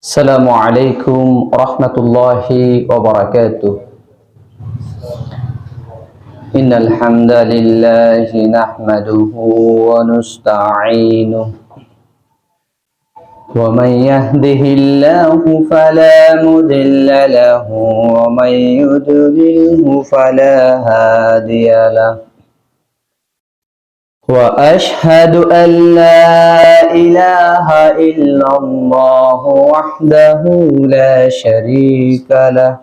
السلام عليكم ورحمة الله وبركاته. إن الحمد لله نحمده ونستعينه ومن يهده الله فلا مضل له ومن يضلله فلا هادي له وأشهد أن لا إله إلا الله وحده لا شريك له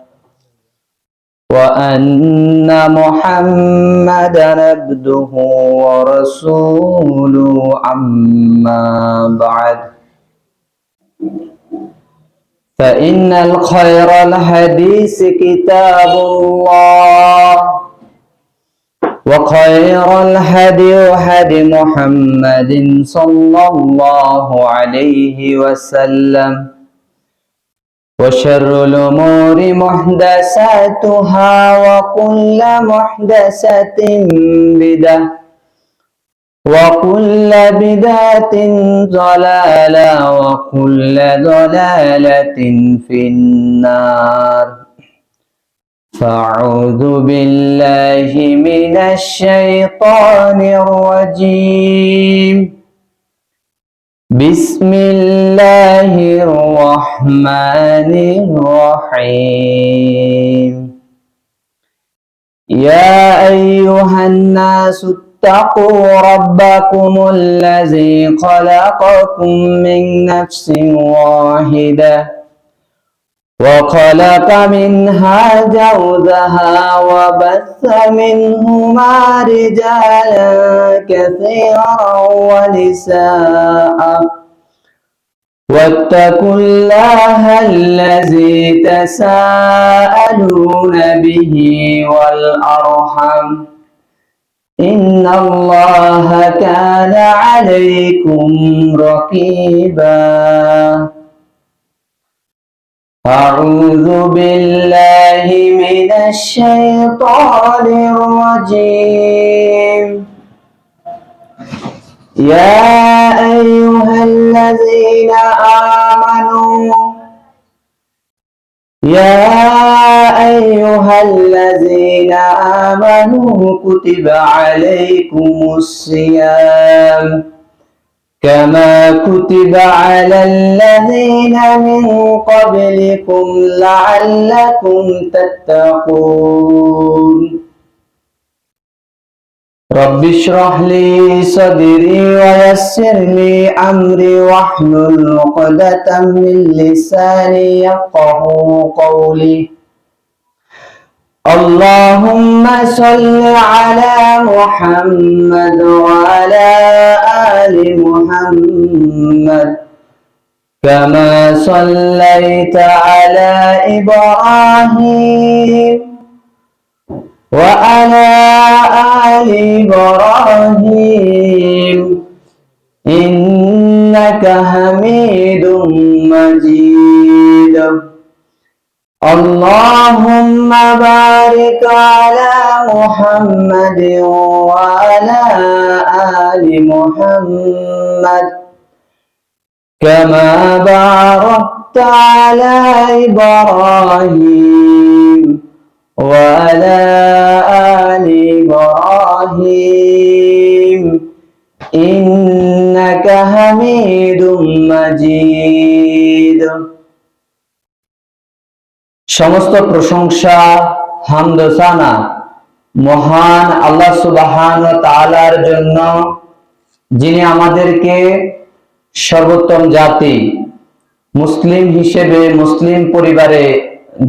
وأن محمدا عبده ورسوله أما بعد فإن الخير الحديث كتاب الله وخير الهدي هدي محمد صلى الله عليه وسلم وشر الأمور محدثاتها وكل محدثة بدعة وكل بدعة ضلالة وكل ضلالة في النار. فأعوذ بالله من الشيطان الرجيم. بسم الله الرحمن الرحيم. يا أيها الناس اتقوا ربكم الذي خلقكم من نفس واحدة وخلق منها زوجها وبث منهما رجالا كثيرا ونساء واتقوا الله الذي تساءلون به والأرحم إن الله كان عليكم رقيبا. أعوذ بالله من الشيطان الرجيم. يا أيها الذين آمنوا كتب عليكم الصيام كما كتب على الذين من قبلكم لعلكم تتقون. رب اشرح لي صدري ويسر لي أمري واحلل عقدة من لساني يفقهوا قولي. اللهم صل على محمد وعلى آل محمد كما صليت على إبراهيم وعلى آل إبراهيم إنك حميد مجيد. اللهم بارك على محمد وعلى آل محمد كما باركت على إبراهيم وعلى آل إبراهيم إنك حميد مجيد. সমস্ত প্রশংসা হামদ ও সানা মহান আল্লাহ সুবহান ওয়া তাআলার জন্য, যিনি আমাদেরকে সর্বোত্তম জাতি মুসলিম হিসেবে মুসলিম পরিবারে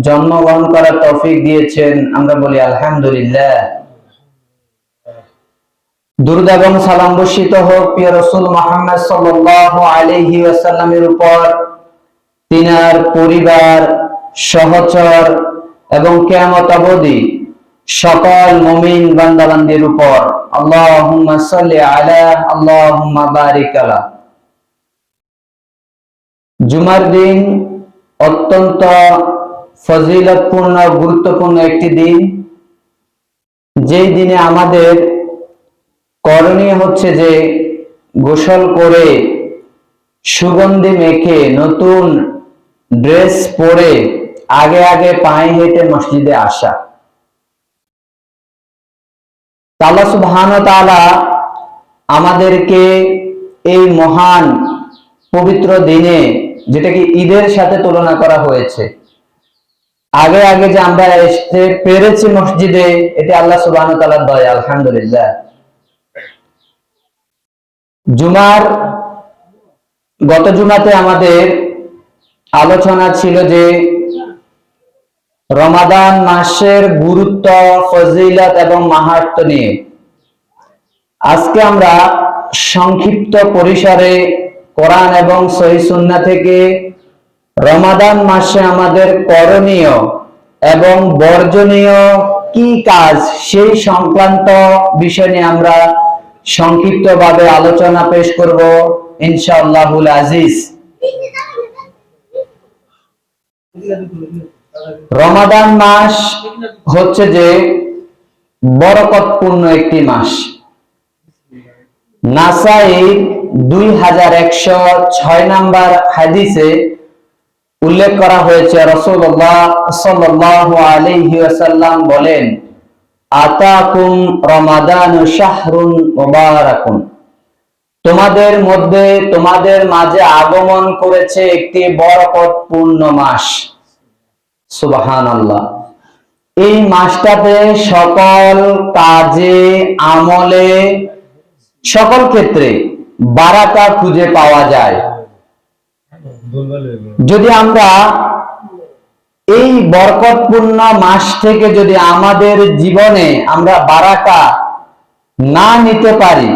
জন্মগ্রহণ করার তৌফিক দিয়েছেন। আমরা বলি আলহামদুলিল্লাহ। দুরূদ এবং সালাম বর্ষিত হোক প্রিয় রাসূল মুহাম্মদ সাল্লাল্লাহু আলাইহি ওয়াসাল্লামের উপর, তিনার পরিবার, সহচর এবং কিয়ামত অবধি সকল মুমিন বান্দাবান্দির উপর। আল্লাহুম্মা সাল্লি আলা আল্লাহুম্মা বারিক আলা। জুমার দিন অত্যন্ত ফজিলতপূর্ণ গুরুত্বপূর্ণ একটি দিন, যেই দিনে আমাদের করণীয় হচ্ছে যে গোসল করে সুগন্ধি মেখে নতুন ড্রেস পরে আগে আগে পায়ে হেঁটে মসজিদে আসা। আল্লাহ সুবহানাহু ওয়া তাআলা আমাদেরকে এই মহান পবিত্র দিনে, যেটাকে ঈদের সাথে তুলনা করা হয়েছে, আগে আগে যে আমরা আসতে পেরেছি মসজিদে, এটি আল্লাহ সুবহানাহু ওয়া তাআলার দয়া, আলহামদুলিল্লাহ। গত জুমাতে আমাদের আলোচনা ছিল যে রমাদান মাসের গুরুত্ব, ফজিলত এবং মাহাত্ম্য নিয়ে। আজকে আমরা সংক্ষিপ্ত পরিসরে কোরআন এবং সহিহ সুন্নাহ থেকে রমাদান মাসে আমাদের করণীয় এবং বর্জনীয় কি কাজ, সেই সংক্রান্ত বিষয় নিয়ে আমরা সংক্ষিপ্তভাবে আলোচনা পেশ করব ইনশাআল্লাহুল আজিজ। রমাদান মাস হচ্ছে যে বরকতপূর্ণ একটি মাস। নাসাই 2106 নম্বর হাদিসে উল্লেখ করা হয়েছে, রাসূলুল্লাহ সাল্লাল্লাহু আলাইহি ওয়াসাল্লাম বলেন, আতাকুম রমাদানু শাহরুন মুবারাকুন, তোমাদের মধ্যে, তোমাদের মাঝে আগমন করেছে একটি বরকতপূর্ণ মাস। সুবহানাল্লাহ। এই মাসটাতে সকল কাজে, আমলে, সকল ক্ষেত্রে বারাকা খুঁজে পাওয়া যায়। যদি আমরা এই বরকতপূর্ণ মাস থেকে যদি আমাদের জীবনে আমরা বারাকা না নিতে পারি,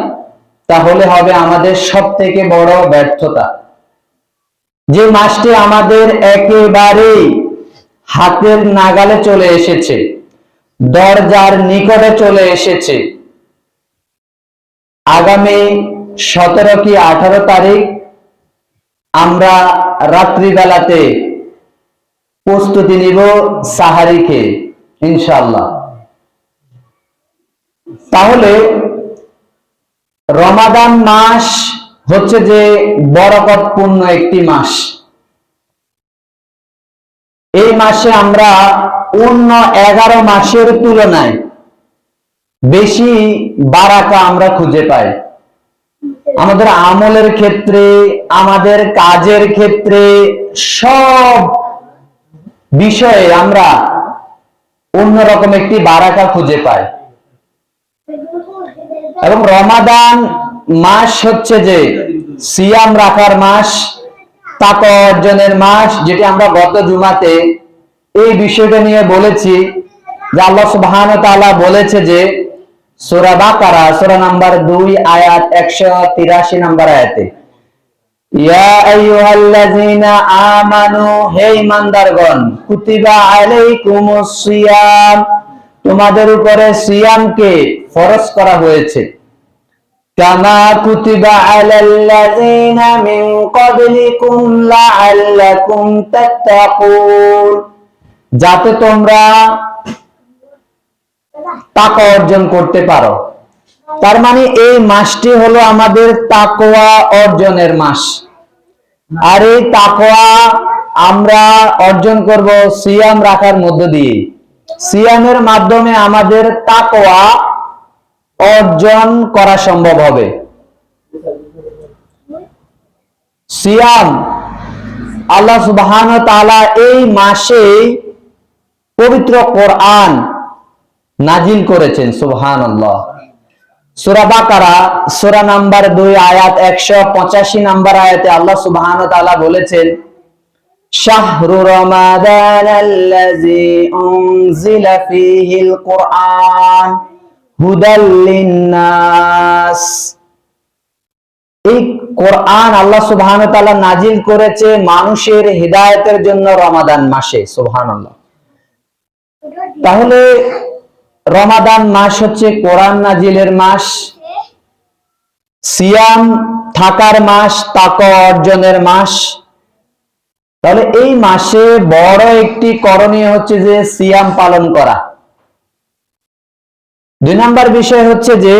তাহলে হবে আমাদের সব থেকে বড় ব্যর্থতা। যে মাসটি আমাদের একেবারে হাতের নাগালে চলে এসেছে, দরজার নিকটে চলে এসেছে। আগামী 17 কি 18 তারিখ আমরা রাত্রিবেলাতে প্রস্তুতি নিব সাহারি খেয়ে ইনশাআল্লাহ। তাহলে রমাদান মাস হচ্ছে যে বরকতপূর্ণ একটি মাস। এই মাসে আমরা অন্য 11 মাসের তুলনায় বেশি বারাকা আমরা খুঁজে পাই। আমাদের আমলের ক্ষেত্রে, আমাদের কাজের ক্ষেত্রে, সব বিষয়ে আমরা অন্যরকম একটি বারাকা খুঁজে পাই। এবং রমাদান মাস হচ্ছে যে সিয়াম রাখার মাস, তাকওয়া অর্জনের মাস, যেটি আমরা গত জুমাতে এই বিষয়টা নিয়ে বলেছি যে আল্লাহ সুবহানাহু ওয়া তাআলা বলেছে যে সূরা বাকারা সূরা নাম্বার 2 আয়াত 183 নম্বর আয়াতে, ইয়া আইয়ুহাল্লাযীনা আমানু, হে ঈমানদারগণ, কুতিবা আলাইকুমুস সিয়াম, তোমাদের উপরে সিয়ামকে ফরজ করা হয়েছে, কামা কুতিবা আলাল্লাযীনা মিন ক্বাবলিকুম লাআল্লাকুম তাত্তাকুন, যাতে তোমরা তাকওয়া অর্জন করতে পারো। তার মানে এই মাসটি হলো আমাদের তাকওয়া অর্জনের মাস। আর এই তাকওয়া আমরা অর্জন করব সিয়াম রাখার মধ্য দিয়ে। সিয়ামের মাধ্যমে আমাদের তাকওয়া অর্জন করা সম্ভব হবে। সিয়াম, আল্লাহ সুবহানাহু ওয়া তাআলা এই মাসে পবিত্র কোরআন নাজিল করেছেন। সুবহানাল্লাহ। সূরা বাকারা সূরা নাম্বার 2 আয়াত 185 নম্বর আয়াতে আল্লাহ সুবহানাহু ওয়া তাআলা বলেছেন, শাহরু রমাদানাল্লাযী উনজিলা ফীহিল কুরআন হুদাল লিন্নাস, এই কোরআন আল্লাহ সুবহানাহু ওয়া তাআলা নাজিল করেছে মানুষের হিদায়াতের জন্য রমাদান মাসে। সুবহানাল্লাহ। তাহলে রমাদান মাস হচ্ছে কোরআন নাজিলের মাস, সিয়াম থাকার মাস, তাকওয়া অর্জনের মাস। তাহলে এই মাসে বড় একটি করণীয় হচ্ছে যে সিয়াম পালন করা। 2 নম্বর বিষয় হচ্ছে যে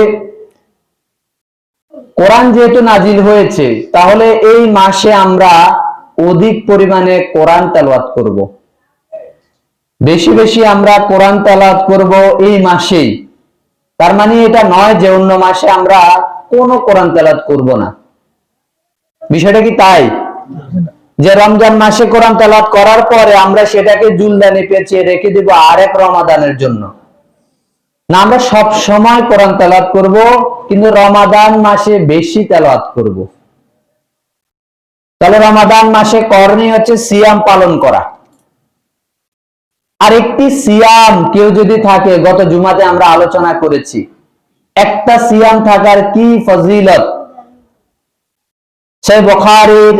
কোরআন যেহেতু নাজিল হয়েছে, তাহলে এই মাসে আমরা অধিক পরিমাণে কোরআন তেলাওয়াত করব। বেশি বেশি আমরা কোরআন তেলাওয়াত করব এই মাসেই। তার মানে এটা নয় যে অন্য মাসে আমরা কোনো কোরআন তেলাওয়াত করব না। বিষয়টা কি তাই যে রমজান মাসে কোরআন তেলাওয়াত করার পরে আমরা সেটাকে জুলদানি পেঁচিয়ে রেখে দিব আরেক রমাদানের জন্য? না, আমরা সব সময় কোরআন তেলাওয়াত করব, কিন্তু রমাদান মাসে বেশি তেলাওয়াত করব। তাহলে রমাদান মাসে করণীয় হচ্ছে সিয়াম পালন করা। আরেকটি সিয়াম কেউ যদি থাকে, গত জুমাতে আমরা আলোচনা করেছি, একটা সিয়াম থাকার কি ফজিলত। সহিহ বুখারীর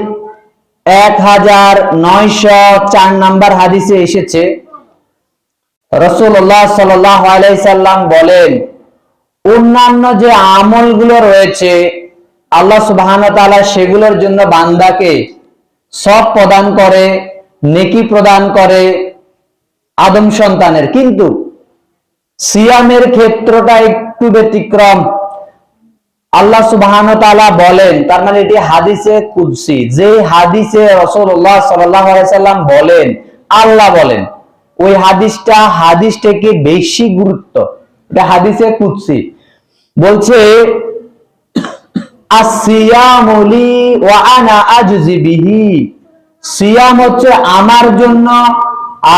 1904 নম্বর হাদিসে এসেছে, রাসূলুল্লাহ সাল্লাল্লাহু আলাইহি সাল্লাম বলেন, অন্যান্য যে আমলগুলো রয়েছে আল্লাহ সুবহানাহু ওয়া তাআলা সেগুলোর জন্য বান্দাকে সওয়াব প্রদান করে, নেকি প্রদান করে আদম সন্তানের, কিন্তু সিয়ামের ক্ষেত্রটা একটু ব্যতিক্রম। আল্লাহ সুবহানাহু ওয়া তাআলা বলেন, তার মানে এটি হাদিসে কুদসি, যে হাদিসে রাসূলুল্লাহ সাল্লাল্লাহু আলাইহি সাল্লাম বলেন, আল্লাহ বলেন, ওই হাদিস থেকে বেশি গুরুত্ব। এটা হাদিসে কুদসি বলছে, আসিয়ামু লি ওয়া আনা আজজি বিহি, সিয়াম হচ্ছে আমার জন্য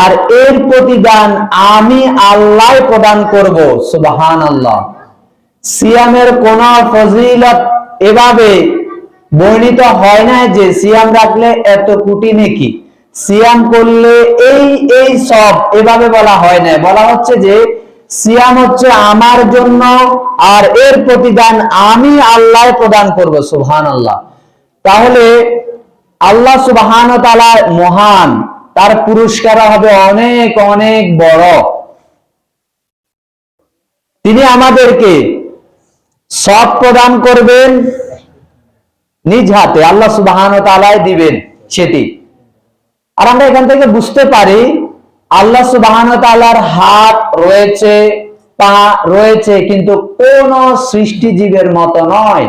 আর এর প্রতিদান আমি আল্লাহ প্রদান করব। সুবহানাল্লাহ। সিয়ামের কোন ফজিলত এভাবে বর্ণিত হয় না যে সিয়াম রাখলে এত কোটি নেকি, সিয়াম করলে এই সব, এভাবে বলা হয় না। বলা হচ্ছে যে সিয়াম হচ্ছে আমার জন্য আর এর প্রতিদান আমি আল্লাহ প্রদান করব। সুবহানাল্লাহ। তাহলে আল্লাহ সুবহানাহু ওয়া তাআলা মহান, তার পুরস্কার হবে অনেক অনেক বড়। তিনি আমাদেরকে সব প্রদান করবেন নিজ হাতে, আল্লাহ সুবহানাহু ওয়া তাআলা দিবেন সেটি। আর আমরা এখান থেকে বুঝতে পারি আল্লাহ সুবহানাহু ওয়া তাআলার হাত রয়েছে, পা রয়েছে, কিন্তু কোন সৃষ্টিজীবের মতো নয়।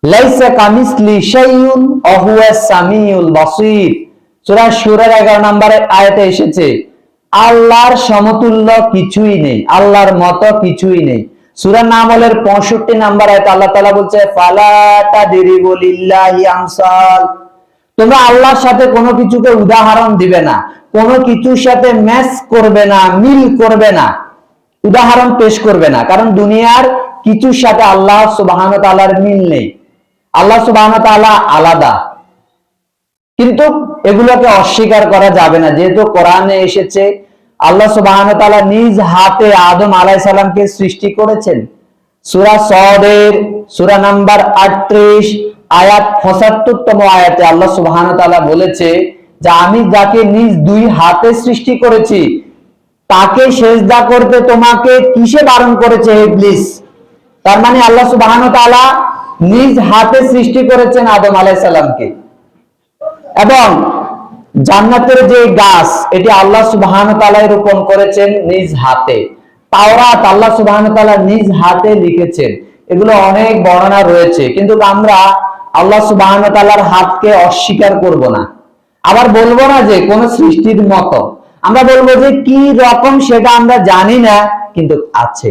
লাইসা কামিসলি শাইউন ওয়া হুয়াস সামিউল বাসীর, সূরা সূরার 11 নম্বরের আয়াতে এসেছে, আল্লাহর সমতুল্য কিছুই নেই, আল্লাহর মতো কিছুই নেই। সূরা নামলের 65 নম্বর আয়াতে আল্লাহ তাআলা বলছে, ফালা তাদরিবু লিল্লাহি আমসাল, তোমরা আল্লাহর সাথে কোনো কিছুকে উদাহরণ দিবে না, কোনো কিছুর সাথে ম্যাচ করবে না, মিল করবে না, উদাহরণ পেশ করবে না। কারণ দুনিয়ার কিছুর সাথে আল্লাহ সুবহানাহু ওয়া তাআলার মিল নেই। আল্লাহ সুবহানাহু ওয়া তাআলা আলাদা, কিন্তু এগুলোকে অস্বীকার করা যাবে না। যেহেতু কোরআনে এসেছে আল্লাহ সুবহানাহু ওয়া তাআলা নিজ হাতে আদম আলাইহিস সালামকে সৃষ্টি করেছেন। সূরা সদের সূরা নাম্বার 38 আয়াত 75তম আয়াতে আল্লাহ সুবহানাহু ওয়া তাআলা বলেছে যে আমি যাকে নিজ দুই হাতে সৃষ্টি করেছি তাকে সিজদা করতে তোমাকে কিসে বারণ করেছে হে ইবলিস। তার মানে আল্লাহ সুবহানাহু ওয়া তাআলা নিজ হাতে সৃষ্টি করেছেন আদম আলাইহিস সালামকে। এবং জান্নাতের যে গাছ, এটি আল্লাহ সুবহানাহু ওয়া তাআলা রোপণ করেছেন নিজ হাতে। তাওরাত আল্লাহ সুবহানাহু ওয়া তাআলা নিজ হাতে লিখেছেন। এগুলো অনেক বর্ণনা রয়েছে, কিন্তু আমরা আল্লাহ সুবহানাহু ওয়া তাআলার হাতকে অস্বীকার করব না। আবার বলবো না যে কোন সৃষ্টির মতো, আমরা বলবো যে কি রকম সেটা আমরা জানি না, কিন্তু আছে।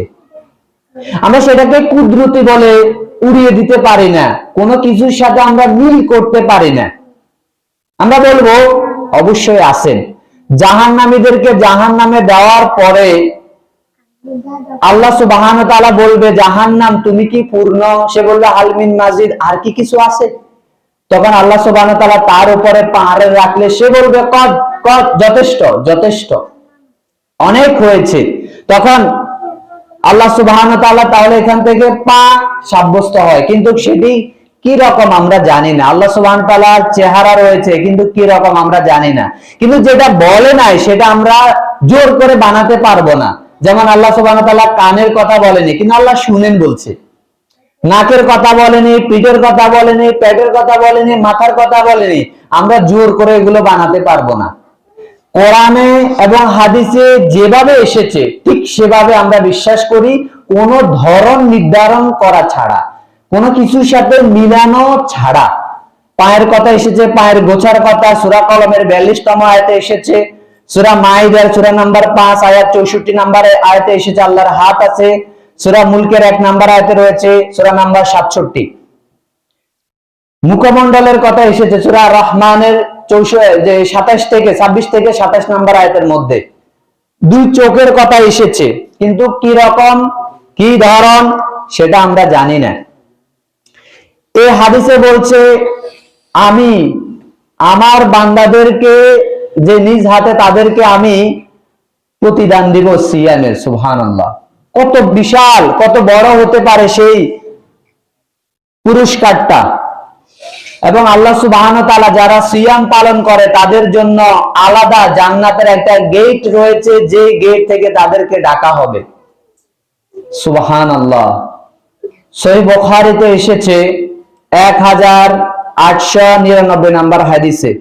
আমরা সেটাকে কুদরতি বলে উড়িয়ে দিতে পারি না, কোনো কিছুর সাথে আমরা মিল করতে পারি না। আমরা বলবো অবশ্যই আছেন। জাহান্নামীদেরকে জাহান্নামে দেওয়ার পরে আল্লাহ সুবহানাহু ওয়া তাআলা বলবে, জাহান্নাম তুমি কি পূর্ণ? সে বলবে হাল মিন মাজিদ, আর কি কিছু আছে? তখন আল্লাহ সুবহানাহু ওয়া তাআলা তার উপরে পাহাড়ে রাখলে সে বলবে কদ কদ, যথেষ্ট যথেষ্ট, অনেক হয়েছে। তখন আল্লাহ সুবহানাহু ওয়া তাআলা তাহলে এখান থেকে পা সাব্যস্ত হয়, কিন্তু সেটি কি রকম আমরা জানি না। আল্লাহ সুবহানাহু ওয়া তাআলার চেহারা রয়েছে, কিন্তু কি রকম আমরা জানি না। কিন্তু যেটা বলে নাই সেটা আমরা জোর করে বানাতে পারবো না। যেমন আল্লাহ সুবহানাহু ওয়া তাআলা কানের কথা বলেনি, কিন্তু আল্লাহ শুনেন বলছে। নাকের কথা বলেনি, পিঠের কথা বলেনি, পেটের কথা বলেনি, মাথার কথা বলেনি। আমরা জোর করে এগুলো বানাতে পারবো না। কোরআনে এবং হাদিসে যেভাবে এসেছে ঠিক সেভাবে আমরা বিশ্বাস করি, কোনো ধরন নির্ধারণ করা ছাড়া, কোনো কিছুর সাথে মিলানো ছাড়া। পায়ের কথা এসেছে, পায়ের গোছার কথা সূরা কলমের 42তম আয়াতে এসেছে। সূরা মাইদার সূরা নাম্বার 5 আয়াত 64 নম্বরে আয়াতে এসেছে আল্লাহর হাত আছে। সূরা মুলকের 1 নম্বর আয়াতে রয়েছে, সূরা নাম্বার 67। মুখমণ্ডলের কথা এসেছে সূরা রহমানের 27 থেকে 27 নম্বর আয়াতের মধ্যে। দুই চোখের কথা এসেছে, কিন্তু কি রকম কি ধরন সেটা আমরা জানি না। এই হাদিসে বলছে আমি আমার বান্দাদেরকে যে নিজ হাতে তাদেরকে আমি প্রতিদান দিব সিয়ামের। সুবহানাল্লাহ, কত বিশাল কত বড় হতে পারে সেই পুরস্কারটা। এবং আল্লাহ সুবহানাহু ওয়া তাআলা যারা সিয়াম পালন করে তাদের জন্য আলাদা জান্নাতের একটা গেট রয়েছে, যে গেট থেকে তাদেরকে ডাকা হবে। সুবহানাল্লাহ। সহিহ বুখারীতে এসেছে 1899 নম্বর হাদিসে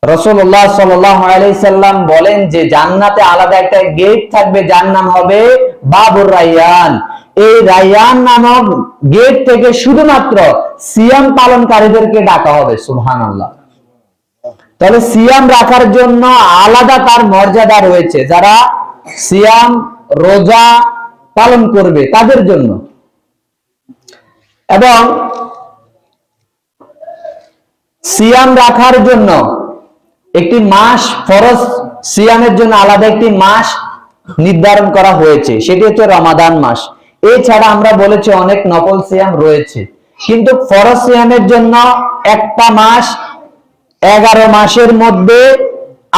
রাসূলুল্লাহ সাল্লাল্লাহু আলাইহি সাল্লাম বলেন যে জান্নাতে আলাদা একটা গেট থাকবে, যার নাম হবে বাবুর রায়্যান। এই রায়্যান নামক গেট থেকে শুধুমাত্র সিয়াম পালনকারীদেরকে ডাকা হবে। সুবহানাল্লাহ। তাহলে সিয়াম রাখার জন্য আলাদা তার মর্যাদা রয়েছে, যারা সিয়াম রোজা পালন করবে তাদের জন্য। এবং সিয়াম রাখার জন্য একটি মাস ফরজ, সিয়ামের জন্য আলাদা একটি মাস নির্ধারণ করা হয়েছে, সেটি হচ্ছে রমাদান মাস। এছাড়া আমরা বলেছি অনেক নফল সিয়াম রয়েছে, কিন্তু ফরজ সিয়ামের জন্য একটা মাস 11 মাসের মধ্যে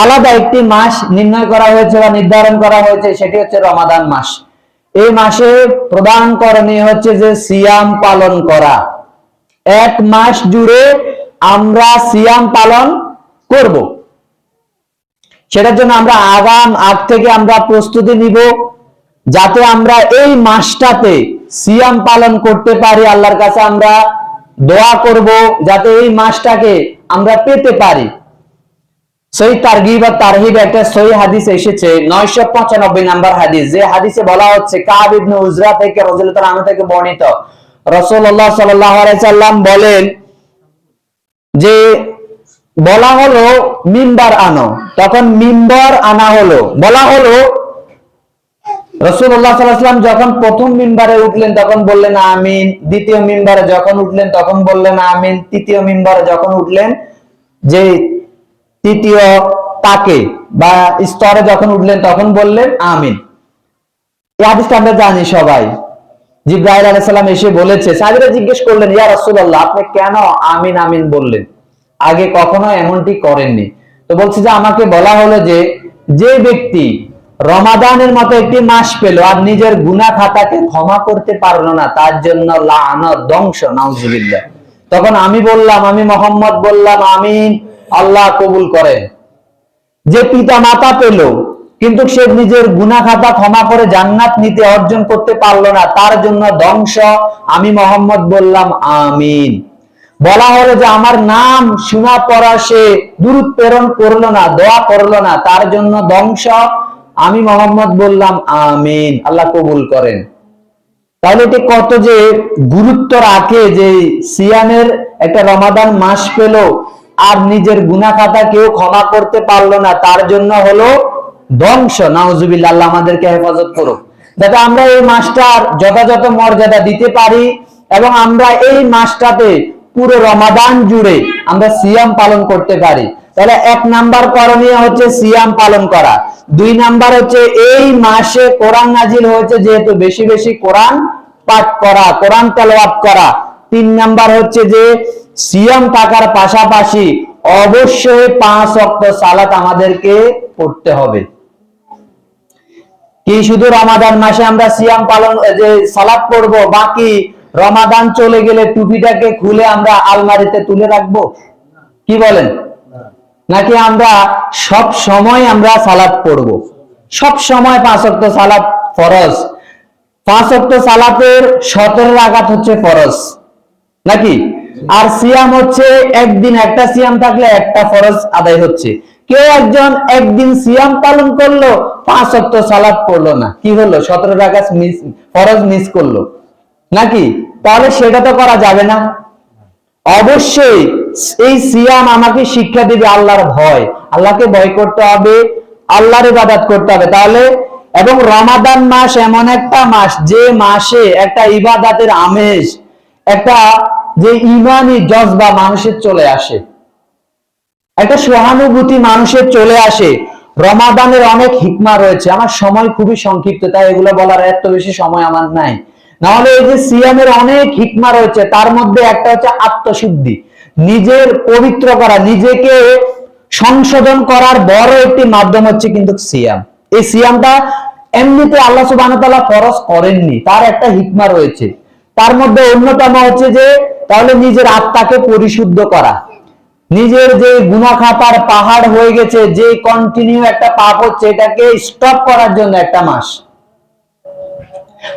আলাদা একটি মাস নির্ণয় করা হয়েছে বা নির্ধারণ করা হয়েছে, সেটি হচ্ছে রমাদান মাস। এই মাসে প্রধান করণীয় হচ্ছে যে সিয়াম পালন করা। এক মাস জুড়ে আমরা সিয়াম পালন করব, সেটার জন্য আমরা আগ থেকে আমরা প্রস্তুতি নিব, যাতে আমরা এই মাসটাতে সিয়াম পালন করতে পারি। আল্লাহর কাছে আমরা দোয়া করব যাতে এই মাসটাকে আমরা পেতে পারি। সহিহ তারগিব আর তারহিব একটা সহিহ হাদিস এসেছে 995 নম্বর হাদিস, যে হাদিসে বলা হচ্ছে কাব ইবনে উজরা থেকে রাদিয়াল্লাহু তাআলা আনহু থেকে বর্ণিত, রাসূলুল্লাহ সাল্লাল্লাহু আলাইহি সাল্লাম বলেন যে বলা হলো মিম্বার আনো, তখন মিম্বার আনা হলো। বলা হলো রাসূলুল্লাহ সাল্লাল্লাহু আলাইহি ওয়াসাল্লাম যখন প্রথম মিম্বারে উঠলেন তখন বললেন আমিন, দ্বিতীয় মিম্বারে যখন উঠলেন তখন বললেন আমিন, তৃতীয় মিম্বারে যখন উঠলেন যে তৃতীয় তাকে বা স্তরে যখন উঠলেন তখন বললেন আমিন। এই হাদিসটা আমরা জানি সবাই। জিবরাইল আলাইহিস সালাম এসে বলেছে, সাহাবীরা জিজ্ঞেস করলেন ইয়া রাসূলুল্লাহ আপনি কেন আমিন আমিন বললেন, আগে কখনো এমনটি করেননি। তো বলছে যে আমাকে বলা হলো যে ব্যক্তি রমাদানের মতো একটি মাস পেল আর নিজের গুনাহ খাতাকে ক্ষমা করতে পারলো না, তার জন্য লানত, ধ্বংস, নাউজুবিল্লাহ। তখন আমি বললাম, আমি মুহাম্মদ বললাম আমিন, আল্লাহ কবুল করেন। যে পিতা মাতা পেল কিন্তু সে নিজের গুনাহ খাতা ক্ষমা করে জান্নাত নিতে অর্জন করতে পারলো না, তার জন্য ধ্বংস, আমি মুহাম্মদ বললাম আমিন। বলা হলো যে আমার নাম শোনা পড়া সে দুরূদ প্রেরণ করলো না, দোয়া করলো না, তার জন্য ধ্বংস, আমি মুহাম্মদ বললাম আমিন, আল্লাহ কবুল করেন। তাহলে এটি কত যে গুরুত্ব রাখে যে সিয়ামের একটা রমাদান মাস পেল আর নিজের গুনাহ খাতা কেউ ক্ষমা করতে পারলো না, তার জন্য হলো ধ্বংস, নাউজুবিল্লাহ। আল্লাহ আমাদেরকে হেফাজত করুক, যাতে আমরা এই মাসটার যথাযথ মর্যাদা দিতে পারি এবং আমরা এই মাসটাতে পুরো রমাদান জুড়ে আমরা সিয়াম পালন করতে পারি। তাহলে 1 নাম্বার করণীয় হচ্ছে সিয়াম পালন করা। 2 নাম্বার হচ্ছে এই মাসে কোরআন নাজিল হয়েছে যেহেতু বেশি বেশি কোরআন পাঠ করা, কোরআন তেলাওয়াত করা। 3 নাম্বার হচ্ছে যে সিয়াম থাকার পাশাপাশি অবশ্যই 5 ওয়াক্ত সালাত আমাদেরকে পড়তে হবে। কি শুধু রমাদান মাসে আমরা সিয়াম পালন যে সালাত পড়বো, বাকি রমাদান চলে গেলে টুপিটাকে খুলে আমরা আলমারিতে তুলে রাখবো? কি বলেন? নাকি আমরা সব সময় আমরা সালাত পড়বো? সব সময় 5 ওয়াক্ত সালাত ফরজ। 5 ওয়াক্ত সালাতের 17 রাকাত হচ্ছে ফরজ নাকি? আর সিয়াম হচ্ছে একদিন একটা সিয়াম থাকলে একটা ফরজ আদায় হচ্ছে। কেউ একজন একদিন সিয়াম পালন করলো, 5 ওয়াক্ত সালাত পড়লো না, কি হলো? 17 রাকাত ফরজ মিস করলো নাকি? তাহলে সেটা তো করা যাবে না। অবশ্যই এই সিয়াম আমাকে শিক্ষা দিবে আল্লাহর ভয়, আল্লাহকে ভয় করতে হবে, আল্লাহর ইবাদত করতে হবে। তাহলে এবং রমাদান মাস এমন একটা মাস যে মাসে একটা ইবাদতের আমেজ, একটা যে ইমানি জজবা মানুষের চলে আসে, একটা সহানুভূতি মানুষের চলে আসে। রমাদানের অনেক হিকমা রয়েছে। আমার সময় খুবই সংক্ষিপ্ত, তাই এগুলো বলার এত বেশি সময় আমার নাই। নাহলে এই যে সিয়ামের অনেক হিকমা রয়েছে, তার মধ্যে একটা হচ্ছে আত্মশুদ্ধি, নিজের পবিত্র করা, নিজেকে সংশোধন করার বড় একটি মাধ্যম হচ্ছে কিন্তু সিয়াম। এই সিয়ামটা এমনিতে আল্লাহ সুবহানাহু ওয়া তাআলা ফরজ করেননি, তার একটা হিকমা রয়েছে। তার মধ্যে অন্যতম হচ্ছে যে তাহলে নিজের আত্মাকে পরিশুদ্ধ করা, নিজের যে গুনাহ খাতার পাহাড় হয়ে গেছে, যে কন্টিনিউ একটা পাপ হচ্ছে, এটাকে স্টপ করার জন্য একটা মাস।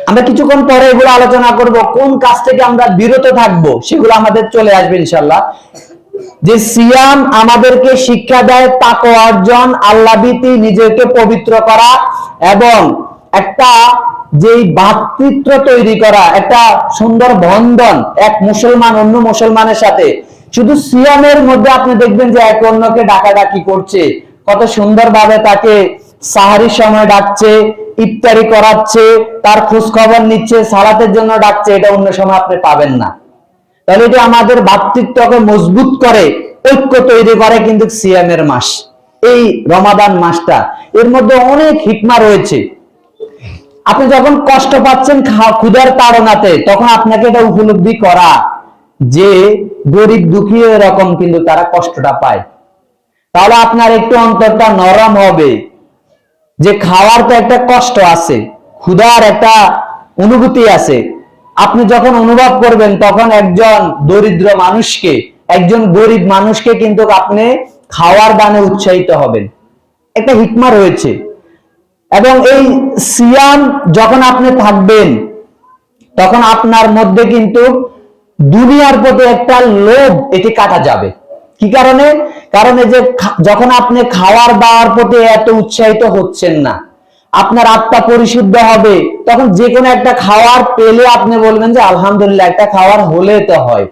আমরা কিছুক্ষণ পরে এগুলো আলোচনা করব, কোন কাজ থেকে আমরা বিরত থাকবো সেগুলো আমাদের চলে আসবে ইনশাআল্লাহ। যে সিয়াম আমাদেরকে শিক্ষা দেয় তাকওয়া অর্জন, আল্লাহভীতি, নিজেকে পবিত্র করা এবং একটা যেই ভ্রাতৃত্ব তৈরি করা, একটা সুন্দর বন্ধন এক মুসলমান অন্য মুসলমানের সাথে। শুধু সিয়ামের মধ্যে আপনি দেখবেন যে এক অন্যকে ডাকাডাকি করছে, কত সুন্দরভাবে তাকে সাহারির সময় ডাকছে, ইফতারি করাচ্ছে, তার খোঁজ খবর নিচ্ছে, সালাতের জন্য ডাকছে, এটা অন্য সময় আপনি পাবেন না। তাহলে এটা আমাদের ভ্রাতৃত্বকে মজবুত করে, ঐক্য তৈরি করে কিন্তু সিয়ামের মাস, এই রমাদান মাসটা। এর মধ্যে অনেক হিকমা রয়েছে। আপনি যখন কষ্ট পাচ্ছেন ক্ষুধার তাড়নাতে, তখন আপনাকে এটা উপলব্ধি করা যে গরিব দুঃখী এরকম কিন্তু তারা কষ্টটা পায়। তাহলে আপনার একটু অন্তরটা নরম হবে যে খাওয়ার তো একটা কষ্ট আছে, ক্ষুধার একটা অনুভূতি আছে। আপনি যখন অনুভব করবেন তখন একজন দরিদ্র মানুষকে, একজন গরিব মানুষকে কিন্তু আপনি খাওয়ার দানে উৎসাহিত হবেন। একটা হিকমা রয়েছে। এবং এই সিয়াম যখন আপনি থাকবেন তখন আপনার মধ্যে কিন্তু দুনিয়ার প্রতি একটা লোভ এটি কাটা যাবে। কি কারণে? কারণ এই যে যখন আপনি খাওয়ার দাওয়ার প্রতি এত উৎসাহিত হচ্ছেন না, আপনার আত্মা পরিশুদ্ধ হবে, তখন যে কোনো একটা খাওয়ার পেলে আপনি বলবেন যে আলহামদুলিল্লাহ, একটা খাওয়ার হলে তো হয়।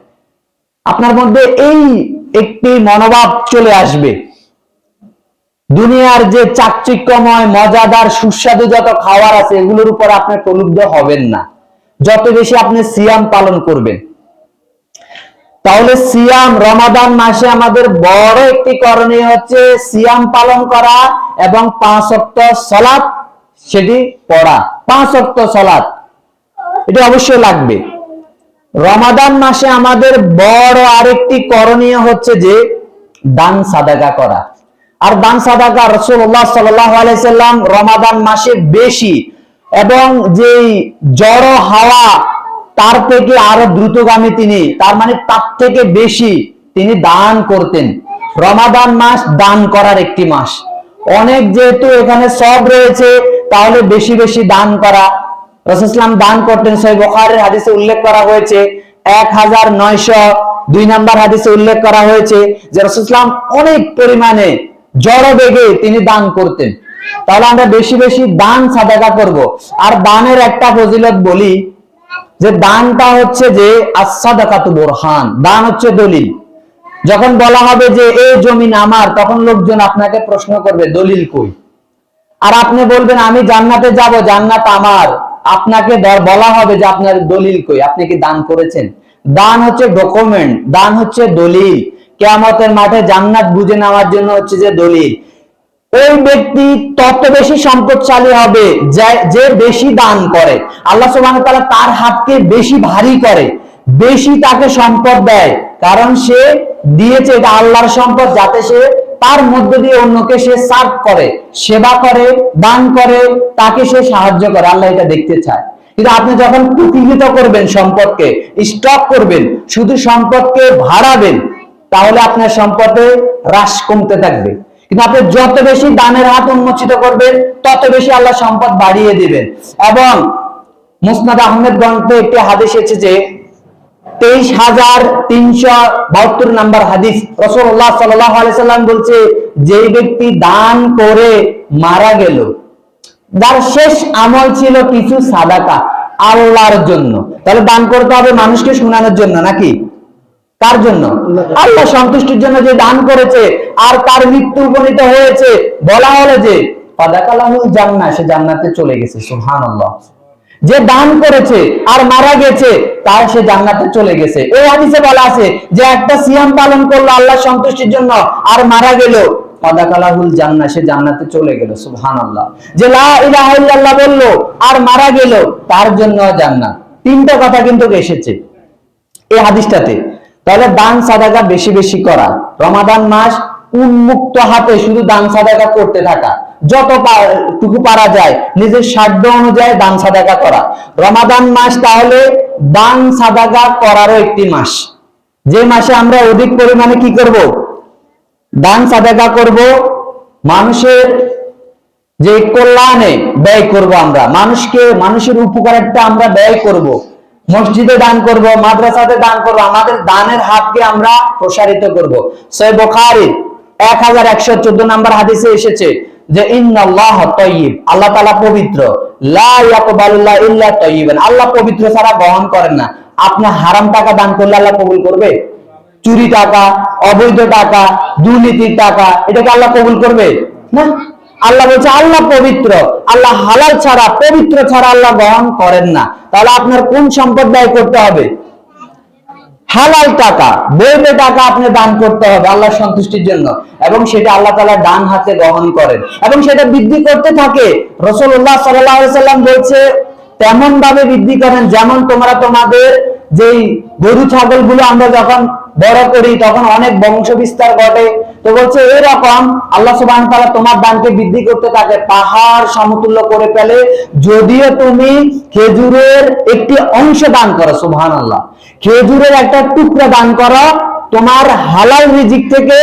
আপনার মধ্যে এই একটি মনোভাব চলে আসবে। দুনিয়ার যে চাকচিক্যময় মজাদার সুস্বাদু যত খাবার আছে, এগুলোর উপর আপনি প্রলুব্ধ হবেন না যত বেশি আপনি সিয়াম পালন করবেন। তাহলে সিয়াম রমাদান মাসে আমাদের বড় একটি করণীয় হচ্ছে সিয়াম পালন করা এবং 5 ওয়াক্ত সালাত সেটি পড়া। 5 ওয়াক্ত সালাত এটা অবশ্যই লাগবে। রমাদান মাসে আমাদের বড় আরেকটি করণীয় হচ্ছে যে দান সাদাকা করা। আর দান সাদাকা রাসূলুল্লাহ সাল্লাল্লাহু আলাইহি সাল্লাম রমাদান মাসে বেশি, এবং যেই জড় হাওয়া তার থেকে আরো দ্রুতগামী তিনি, তার মানে তার থেকে বেশি তিনি দান করতেন। রমাদান মাস দান করার একটি মাস। অনেক যেহেতু এখানে সব রয়েছে, তাহলে বেশি বেশি দান করা। রাসূল সাল্লাল্লাহু দান করতেন, সহিহ বুখারীর হাদিসে উল্লেখ করা হয়েছে 1902 নম্বর হাদিসে উল্লেখ করা হয়েছে যে রাসূল সাল্লাল্লাহু অনেক পরিমাণে জড় বেগে তিনি দান করতেন। তাহলে আমরা বেশি বেশি দান সাদাকা করব। আর দানের একটা ফজিলত বলি যে দানটা হচ্ছে যে as-সাদাকাতু বুরহান, দান হচ্ছে দলিল। যখন বলা হবে যে এই জমি আমার, তখন লোকজন আপনাকে প্রশ্ন করবে দলিল কই। আর আপনি বলবেন আমি জান্নাতে যাব, জান্নাত আমার, আপনাকে বলা হবে যে আপনার দলিল কই, আপনি কি দান করেছেন? দান হচ্ছে ডকুমেন্ট, দান হচ্ছে দলিল। কিয়ামতের মাঠে জান্নাত বুঝে নেওয়ার জন্য হচ্ছে যে দলিল। ওই ব্যক্তি তত বেশি সম্পদশালী হবে যে বেশি দান করে। আল্লাহ সুবহানাহু ওয়া তাআলা তার হাতকে বেশি ভারী করে, বেশি তাকে সম্পদ দেয়, কারণ সে দিয়েছে এটা আল্লাহর সম্পদ, যাতে সে তার মধ্য দিয়ে অন্যকে সে সার্ভ করে, সেবা করে, দান করে, তাকে সে সাহায্য করে। আল্লাহ এটা দেখতে চায়। কিন্তু আপনি যখন প্রতিহিত করবেন সম্পদকে, স্টক করবেন, শুধু সম্পদকে বাড়াবেন, তাহলে আপনার সম্পদে হ্রাস কমতে থাকবে। কিন্তু আপনি যত বেশি দানের হাত উন্মোচিত করবেন, তত বেশি আল্লাহ সম্পদ বাড়িয়ে দিবেন। এবং মুসনাদ আহমেদ গ্রন্থে একটি হাদিস এসেছে যে 23,372 নম্বর হাদিস, রাসূলুল্লাহ সাল্লাল্লাহু আলাইহি সাল্লাম বলছে যে ব্যক্তি দান করে মারা গেল, যার শেষ আমল ছিল কিছু সাদাকা আল্লাহর জন্য। তাহলে দান করতে হবে মানুষকে শোনানোর জন্য নাকি? কার জন্য? আল্লাহ সন্তুষ্টির জন্য যে দান করেছে আর তার মৃত্যু উপনীত হয়েছে, বলা হলো যে ফাদাকালাহুল জান্নাহ, সে জান্নাতে চলে গেছে। সুবহানাল্লাহ। যে দান করেছে আর মারা গেছে তার সে জান্নাতে চলে গেছে। এই হাদিসে বলা আছে যে একটা সিয়াম পালন করলো আল্লাহ সন্তুষ্টির জন্য আর মারা গেল, ফাদাকালাহুল জান্নাহ, সে জান্নাতে চলে গেল। সুবহানাল্লাহ। যে লা ইলাহা ইল্লাল্লাহ বললো আর মারা গেল, তার জন্য জান্নাত। তিনটা কথা কিন্তু এসেছে এই হাদিসটাতে। তাহলে দান সাদাকা বেশি বেশি করা, রমাদান মাস উন্মুক্ত হাতে শুধু দান সাদাকা করতে থাকা, যতটুকু পারা যায় নিজের সাধ্য অনুযায়ী দান সাদাকা করা। রমাদান মাস তাহলে দান সাদাকা করারও একটি মাস, যে মাসে আমরা অধিক পরিমাণে কি করব? দান সাদাকা করব, মানুষের যে কল্যাণে ব্যয় করব, আমরা মানুষের উপকারার্থে আমরা ব্যয় করব, মসজিদে দান করব, মাদ্রাসাতে দান করব, আমাদের দানের হাতকে আমরা প্রসারিত করব। সহিহ বুখারী 1114 নম্বর হাদিসে এসেছে যে ইন্নাল্লাহ তাইয়্যিব, আল্লাহ তাআলা পবিত্র, লা ইয়াকবালুল্লাহ ইল্লা তাইয়্যিবান, আল্লাহ পবিত্র ছাড়া গ্রহণ করেন না। আপনি হারাম টাকা দান করলে আল্লাহ কবুল করবে? চুরি টাকা, অবৈধ টাকা, দুর্নীতির টাকা, এটাকে আল্লাহ কবুল করবে না। আল্লাহ বলছে আল্লাহ পবিত্র, আল্লাহ হালাল ছাড়া, পবিত্র ছাড়া আল্লাহ গ্রহণ করেন না। তাহলে আপনার কোন সম্পদ ব্যয় করতে হবে? হালাল টাকা, বৈধ টাকা আপনি দান করতে হবে আল্লাহ সন্তুষ্টির জন্য, এবং সেটা আল্লাহ তাআলা ডান হাতে গ্রহণ করেন এবং সেটা বৃদ্ধি করতে থাকে। রাসূলুল্লাহ সাল্লাল্লাহু আলাইহি সাল্লাম বলছে তেমন ভাবে বৃদ্ধি করেন যেমন তোমরা তোমাদের যেই গরু ছাগল গুলো আমরা যখন বড় করি তখন অনেক বংশ বিস্তার ঘটে, তো বলছে এরকম আল্লাহ সুবহানাহু ওয়া তাআলা তোমার দানকে বৃদ্ধি করতে থাকে, পাহাড় সমতুল্য করে ফেলে যদিও তুমি খেজুরের একটি অংশ দান করো। সুবহানাল্লাহ। খেজুরের একটা টুকরা দান করো তোমার হালাল রিজিক থেকে,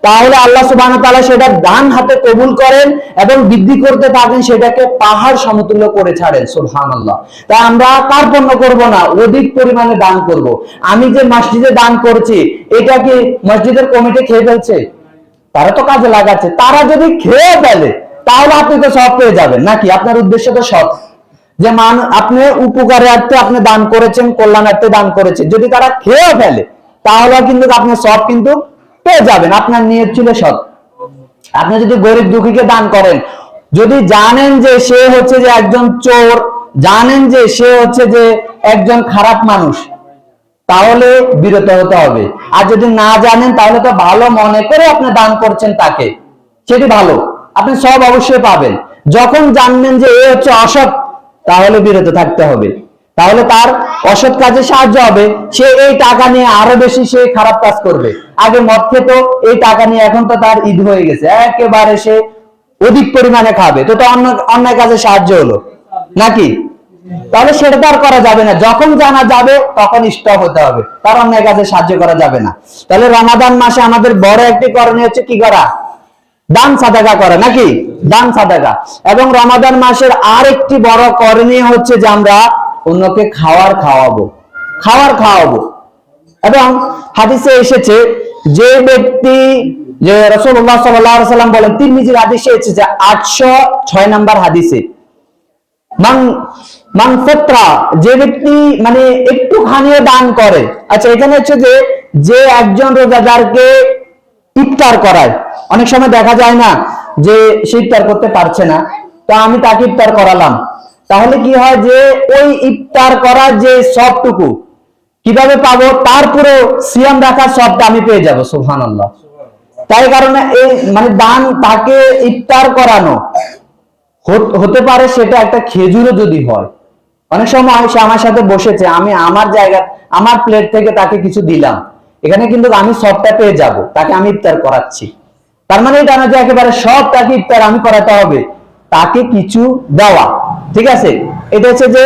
তাহলে আল্লাহ সুবহানাহু ওয়া তাআলা সেটা ডান হাতে কবুল করেন এবং বৃদ্ধি করতে থাকেন, সেটাকে পাহাড় সমতুল্য করে ছাড়েন। সুবহানাল্লাহ। তাই আমরা কার্পণ্য করব না, অধিক পরিমাণে দান করব। আমি যে মসজিদে দান করছি, এটা কি মসজিদের কমিটি খেয়ে ফেলছে? তারা তো কাজে লাগাচ্ছে, তারা যদি খেয়ে ফেলে তাহলে আপনি তো সব পেয়ে যাবেন নাকি? আপনার উদ্দেশ্য তো সৎ, যে আপনি উপকারার্থে আপনি দান করেছেন, কল্যাণার্থে দান করেছেন, যদি তারা খেয়ে ফেলে তাহলে কিন্তু আপনি সব কিন্তু পেয়ে যাবেন, আপনার নিয়ত ছিল সৎ। আপনি যদি গরিব দুঃখীকে দান করেন, যদি জানেন যে সে হচ্ছে যে একজন চোর, জানেন যে সে হচ্ছে যে একজন খারাপ মানুষ, তাহলে বিরত হতে হবে। আর যদি না জানেন তাহলে তো ভালো মনে করে আপনি দান করছেন তাকে, সেটি ভালো, আপনি সব অবশ্যই পাবেন। যখন জানবেন যে এ হচ্ছে অসৎ, তাহলে বিরত থাকতে হবে, তাহলে তার অসৎ কাজে সাহায্য হবে। সে এই টাকা নিয়ে আরো বেশি সে খারাপ কাজ করবে। আগে মদ খেত, এই টাকা নিয়ে এখন তো তার ঈদ হয়ে গেছে, একেবারে সে অধিক পরিমাণে খাবে, তো অন্যায় কাজে সাহায্য হলো নাকি? তাহলে সেটা তো আর করা যাবে না, যখন জানা যাবে তখন স্টপ হতে হবে, তার অন্যায় কাজে সাহায্য করা যাবে না। তাহলে রমাদান মাসে আমাদের বড় একটি করণীয় হচ্ছে কি করা? দান সাদাকা করা নাকি? দান সাদাকা। এবং রমাদান মাসের আরেকটি বড় করণীয় হচ্ছে যে আমরা অন্যকে খাওয়াবো। এবং হাদিসে এসেছে যে ব্যক্তি, যে রাসূলুল্লাহ সাল্লাল্লাহু আলাইহি সাল্লাম বলেন, তিরমিজির হাদিসে এসেছে 806 নম্বর হাদিসে, মান ফিতরা, যে ব্যক্তি মানে একটুখানিও দান করে। আচ্ছা, এখানে হচ্ছে যে একজন রোজাদারকে ইফতার করায়, অনেক সময় দেখা যায় না যে সে ইফতার করতে পারছে না, তো আমি তাকে ইফতার করালাম, তাহলে কি হয় যে ওই ইফতার করার যে সবটুকু কিভাবে পাবো? তার পুরো সিয়াম রাখার সবটা আমি পেয়ে যাবো। সুবহানাল্লাহ। তাই কারণে এই মানে দান, তাকে ইফতার করানো হতে পারে সেটা একটা খেজুরও যদি হয়। অনেক সময় সে আমার সাথে বসেছে, আমি আমার জায়গা, আমার প্লেট থেকে তাকে কিছু দিলাম, এখানে কিন্তু আমি সবটা পেয়ে যাব, তাকে আমি ইফতার করাচ্ছি। তার মানে এটা না যে একেবারে সব তাকে ইফতার আমি করাতে হবে, তাকে কিছু দেওয়া, ঠিক আছে? এটা হচ্ছে যে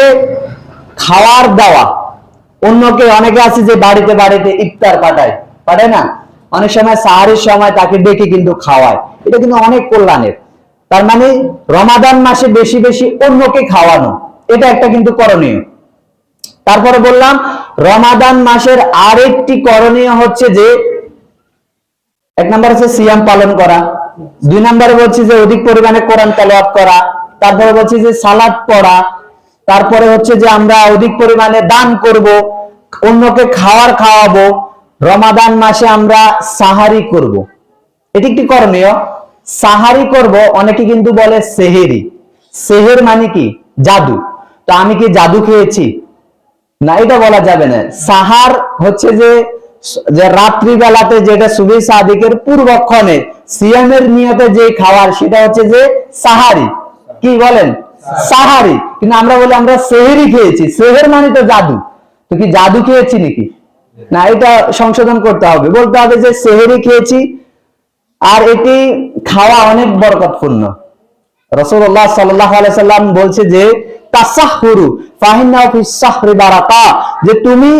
খাওয়ার দেওয়া। অন্যকে, অনেকে আছে যে বাড়িতে ইফতার পাঠায় না, অনেক সময় সাহারির সময় তাকে ডেকে কিন্তু খাওয়ায়, এটা কিন্তু অনেক কল্যাণের। তার মানে রমাদান মাসে বেশি বেশি অন্যকে খাওয়ানো, এটা একটা কিন্তু করণীয়। তারপরে বললাম রমাদান মাসের আরেকটি করণীয় হচ্ছে যে, এক নম্বর হচ্ছে সিয়াম পালন করা, দুই নম্বরে বলছি যে অধিক পরিমাণে কোরআন তেলাওয়াত করা, তারপরে বলছি যে সালাত পড়া, তারপরে হচ্ছে যে আমরা অধিক পরিমাণে দান করব, অন্যকে খাওয়াবো, রমাদান মাসে আমরা সাহারি করব, এটি একটি করণীয়। সাহারি করব, অনেকে কিন্তু বলে সেহেরি। সেহের মানে কি? জাদু। তো আমি কি জাদু খেয়েছি? না, এটা বলা যাবে না। সাহার হচ্ছে যে রাত্রি বেলাতে যেটা সুবহি সাদিকের পূর্বক্ষণে সিয়ামের নিয়তে যে খাবার, সেটা হচ্ছে যে সাহারি। কি বলেন? সাহারি। কিন্তু আমরা বলি আমরা সেহেরি খেয়েছি। সেহের মানে তো জাদু। তো কি জাদু খেয়েছি নাকি? না, এটা সংশোধন করতে হবে, বলতে হবে যে সেহেরি খেয়েছি। আর এটি খাওয়া অনেক বরকতপূর্ণ। রাসূলুল্লাহ সাল্লাল্লাহু আলাইহি সাল্লাম বলছে যে তাসাহহুরু ফাইন্নাহু ফিস সাহরি বারাকা, যে তুমি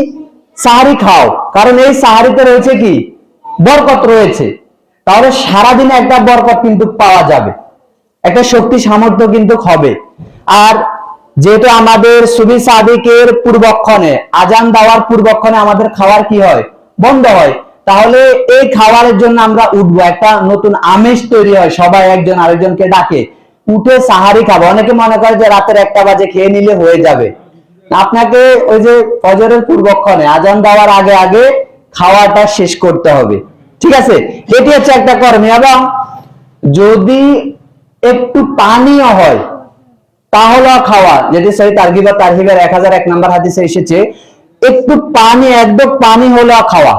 সাহারি খাও, কারণ এই সাহারিতে রয়েছে কি? বরকত রয়েছে। তাহলে সারা দিনে একটা বরকত কিন্তু পাওয়া যাবে, একটা শক্তি সামর্থ্য কিন্তু হবে। আর যেহেতু আমাদের সুবহি সাদিকের পূর্বক্ষণে, আজান দেওয়ার পূর্বক্ষণে আমাদের খাওয়ার কি হয়? বন্ধ হয়। তাহলে এই খাবারের জন্য আমরা উঠবো, একটা নতুন আমেজ তৈরি হয়, সবাই একজন আরেকজনকে ডাকে, উঠে সাহারি খাবো। অনেকে মনে করে যে রাতের 1টা বাজে খেয়ে নিলে হয়ে যাবে। আপনাকে ওই যে ফজরের পূর্বক্ষণে আজান দেওয়ার আগে আগে খাওয়াটা শেষ করতে হবে। ঠিক আছে, এটি হচ্ছে একটা করণীয়। এবং যদি একটু পানীয় হয় তাহলে খাওয়া, যেটি সহিহ তারগিব ওয়া তারহিবের 1001 নম্বর হাদিসে এসেছে, একটু পানি, একদম পানি হলো খাওয়া।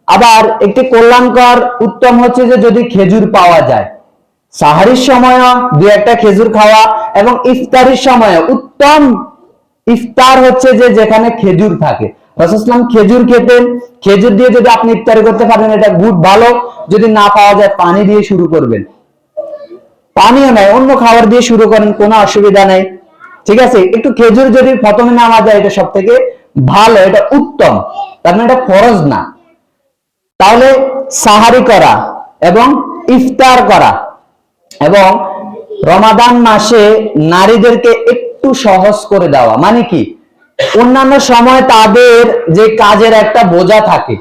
আবার একটি কল্যাণকর উত্তম হচ্ছে যে যদি খেজুর পাওয়া যায়, সাহারির সময় 2-1টা খেজুর খাওয়া। এবং ইফতারির সময় উত্তম ইফতার হচ্ছে যে যেখানে খেজুর থাকে। রাসূলুল্লাহ সাল্লাল্লাহু আলাইহি ওয়াসাল্লাম খেজুর খেতেন। খেজুর দিয়ে যদি আপনি ইফতারি করতে পারেন, এটা গুড, ভালো। যদি না পাওয়া যায়, পানি দিয়ে শুরু করবেন। পানিও নাই, অন্য খাবার দিয়ে শুরু করেন, কোনো অসুবিধা নেই। ঠিক আছে, একটু খেজুর যদি প্রথমে নেওয়া যায়, এটা সব থেকে ভালো, এটা উত্তম। তার মানে এটা ফরজ না। তাহলে সাহারি করা এবং ইফতার করা, এবং রমাদান মাসে নারীদেরকে একটু সহজ করে দেওয়া, মানে কি? অন্যান্য সময় তাদের যে কাজের একটা বোঝা থাকে,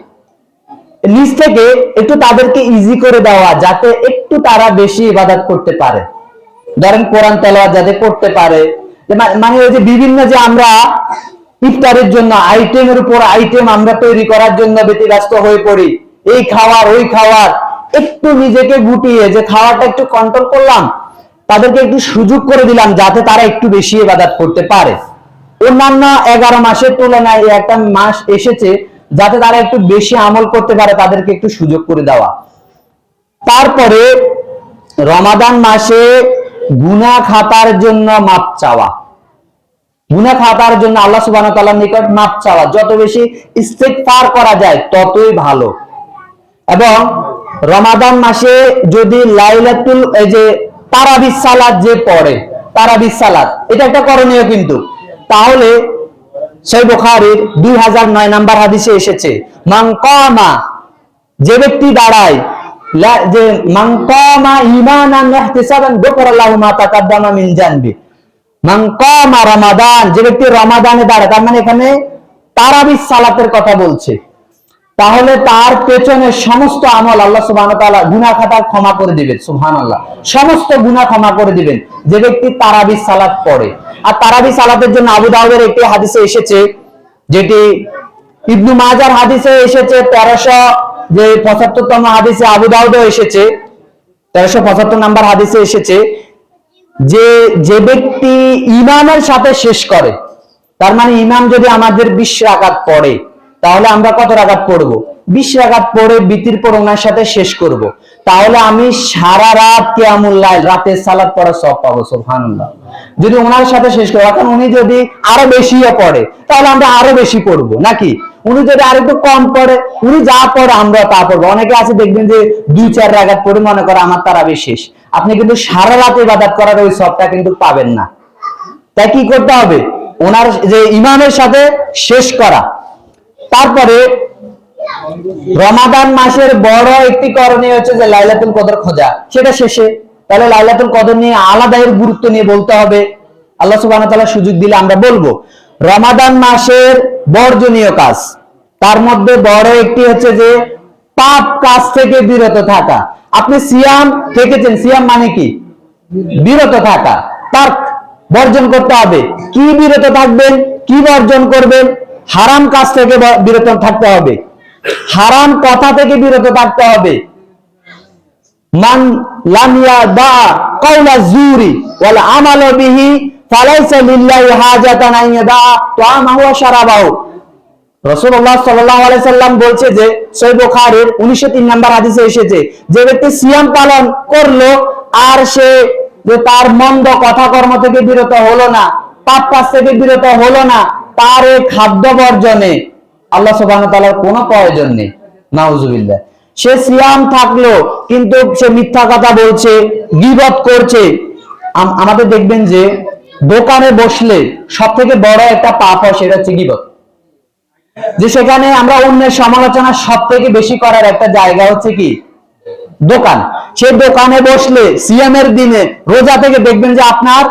নিজ থেকে একটু তাদেরকে ইজি করে দেওয়া, যাতে একটু তারা বেশি ইবাদত করতে পারে। ধরেন কোরআন তেলাওয়াত যাতে করতে পারে। মানে ওই যে বিভিন্ন যে আমরা ইফতারের জন্য আইটেমের উপর আইটেম আমরা তৈরি করার জন্য ব্যতিব্যস্ত হয়ে পড়ি, এই খাওয়ার ওই খাওয়ার, একটু নিজেকে গুটিয়ে যে খাওয়াটা একটু কন্ট্রোল করলাম, তাদেরকে একটু সুযোগ করে দিলাম যাতে তারা একটু বেশি ইবাদত করতে পারে। অন্যান্য 11 মাসের তুলনায় একটা মাস এসেছে যাতে তারা একটু বেশি আমল করতে পারে, তাদেরকে একটু সুযোগ করে দেওয়া। তারপরে রমাদান মাসে গুনাহ খাতার জন্য মাপ চাওয়া। গুনাহ খাতার জন্য আল্লাহ সুবহানাহু ওয়া তাআলার নিকট মাপ চাওয়া, যত বেশি ইস্তিগফার করা যায় ততই ভালো। এবং রমাদান মাসে যদি লাইলাতুল এই যে তারাবির সালাত যে পড়ে, তারাবির সালাত এটা একটা করণীয় কিন্তু। তাহলে সহিহ বুখারীর 2009 নাম্বার হাদিসে এসেছে, মান কামা, যে ব্যক্তি দাঁড়ায়, যে মান কামা ঈমানান ওয়া ইহতিসাবান গুফিরা লাহু মা তাকাদ্দামা মিন জানবি। মান কামা রমাদান, যে ব্যক্তি রমাদানে দাঁড়ায়, তার মানে এখানে তারাবির সালাতের কথা বলছে। তাহলে তার পেছনে সমস্ত আমল আল্লাহ সুবহানাহু ওয়া তাআলা গুনাহ খাতা ক্ষমা করে দিবেন। সুবহানাল্লাহ, সমস্ত গুনাহ ক্ষমা করে দিবেন যে ব্যক্তি তারাবির সালাত পড়ে। আর তারাবির সালাতের জন্য আবু দাউদের একটি হাদিসে এসেছে, যেটি ইবনু মাজার হাদিসে এসেছে 1375তম হাদিসে, আবু দাউদে এসেছে 1375 নাম্বার হাদিসে এসেছে, যে যে ব্যক্তি ইমামের সাথে শেষ করে, তার মানে ইমাম যদি আমাদের 20 রাকাত পড়ে, তাহলে আমরা কত রাকাত পড়বো? 20 রাকাত পড়ে বিতির পর ওনার সাথে শেষ করব। তাহলে আমি সারা রাত কিয়ামুল লাইল, রাতের সালাত পড়ার সওয়াব পাবো। সুবহানাল্লাহ। যদি ওনার সাথে শেষ করি, এখন উনি যদি আরো বেশিও পড়ে, তাহলে আমরা আরো বেশি পড়বো নাকি? উনি যদি আর একটু কম পড়ে, উনি যা পড়ে আমরা তা পড়বো। অনেকে আছে দেখবেন যে 2-4 রাকাত পড়ে মনে করে আমার তারাবি শেষ। আপনি কিন্তু সারা রাত ইবাদত করার ওই সওয়াবটা কিন্তু পাবেন না। তাই কি করতে হবে? ওনার যে ইমামের সাথে শেষ করা। তারপরে রমাদান মাসের বড় একটি করণীয় হচ্ছে যে লাইলাতুল কদর খোঁজা, সেটা শেষে। তাহলে লাইলাতুল কদর নিয়ে আলাদা এর গুরুত্ব নিয়ে বলতে হবে। আল্লাহ সুবহানাহু ওয়া তাআলা সুযোগ দিলে আমরা বলবো। রমাদান মাসের বর্জনীয় কাজ, তার মধ্যে বড় একটি হচ্ছে যে পাপ কাজ থেকে বিরত থাকা। আপনি সিয়াম থেকেছেন, সিয়াম মানে কি? বিরত থাকা, তার বর্জন করতে হবে। কি বিরত থাকবেন, কি বর্জন করবেন? হারাম কাজ থেকে বিরত থাকতে হবে। হারাম কথা থেকে বিরত থাকতে হবে। মান লাম ইয়াদা কাওলা যুরি ওয়াল আমাল বিহি ফালাইসা লিল্লাহি হাজাতান আন ইয়াদা তাআমাহু ওয়া শারাবাহু। রাসূলুল্লাহ সাল্লাল্লাহু আলাইহি সাল্লাম বলছে যে সহিহ বুখারীর 1903 নম্বর হাদিসে এসেছে, যে ব্যক্তি সিয়াম পালন করলো আর সে যে তার মন্দ কথা কর্ম থেকে বিরত হলো না, পাপ কাজ থেকে বিরত হলো না, তার এই খাদ্য বর্জনে আল্লাহ সুবহানাহু ওয়া তাআলার কোনো প্রয়োজন নেই। নাউজুবিল্লাহ। সে সিয়াম থাকলো কিন্তু সে মিথ্যা কথা বলছে, গীবত করছে। আমাদের দেখবেন যে দোকানে বসলে সবথেকে বড় একটা পাপ হয়, সেটা হচ্ছে গীবত। যে সেখানে আমরা অন্যের সমালোচনা সব থেকে বেশি করার একটা জায়গা হচ্ছে কি দোকান। সে দোকানে বসলে সিয়ামের দিনে, রোজা থেকে দেখবেন যে আপনার